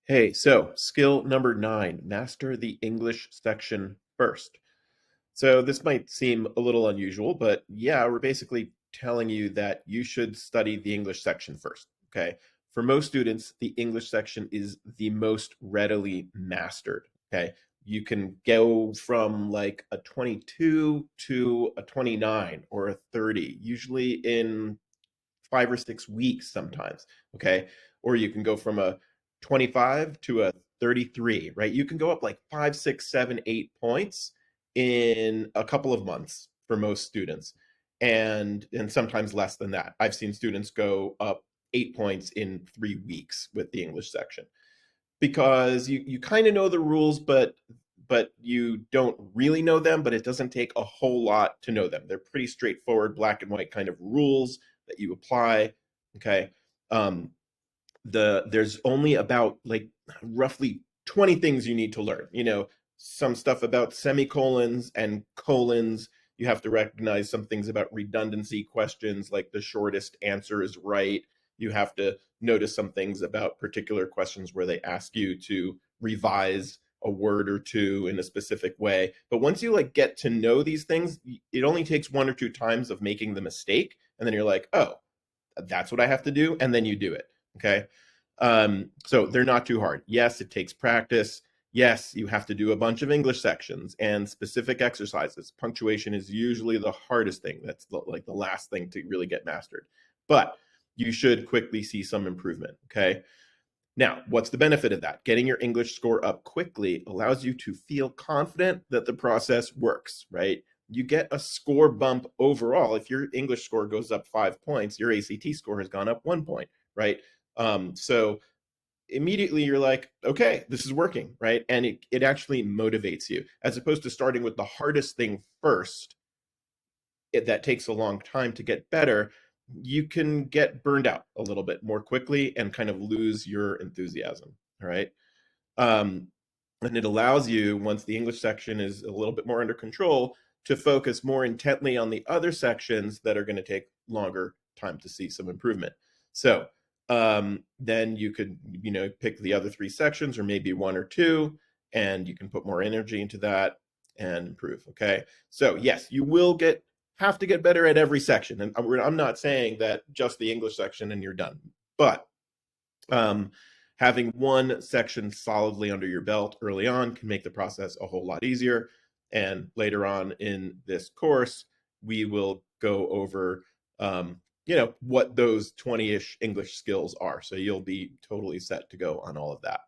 Hey, so skill number 9, master the English section first. So this might seem a little unusual, but yeah, we're basically telling you that you should study the English section first. Okay. For most students, the English section is the most readily mastered. Okay. You can go from like a 22 to a 29 or a 30, usually in 5 or 6 weeks sometimes. Okay. Or you can go from a 25 to a 33, right? You can go up like 5, 6, 7, 8 points in a couple of months for most students. And sometimes less than that. I've seen students go up 8 points in 3 weeks with the English section because you kind of know the rules, but you don't really know them, but it doesn't take a whole lot to know them. They're pretty straightforward, black and white kind of rules that you apply. Okay. Um, there's only about like roughly 20 things you need to learn. Some stuff about semicolons and colons. You have to recognize some things about redundancy questions, like the shortest answer is right. You have to notice some things about particular questions where they ask you to revise a word or two in a specific way. But once you like get to know these things, it only takes one or two times of making the mistake, and then you're like, oh, that's what I have to do, and then you do it. Okay. So they're not too hard. Yes, it takes practice. Yes, you have to do a bunch of English sections and specific exercises. Punctuation is usually the hardest thing. That's like the last thing to really get mastered. But you should quickly see some improvement. Okay. Now, what's the benefit of that? Getting your English score up quickly allows you to feel confident that the process works, right? You get a score bump overall. If your English score goes up 5 points, your ACT score has gone up 1 point, right? So immediately you're like, okay, this is working, right? And it actually motivates you as opposed to starting with the hardest thing first. That takes a long time to get better. You can get burned out a little bit more quickly and kind of lose your enthusiasm. All right. Um, and it allows you, once the English section is a little bit more under control, to focus more intently on the other sections that are going to take longer time to see some improvement. So then you could, pick the other three sections or maybe one or two, and you can put more energy into that and improve. Okay. So yes, you will have to get better at every section. And I'm not saying that just the English section and you're done, but um, having one section solidly under your belt early on can make the process a whole lot easier. And later on in this course, we will go over, what those 20-ish English skills are. So you'll be totally set to go on all of that.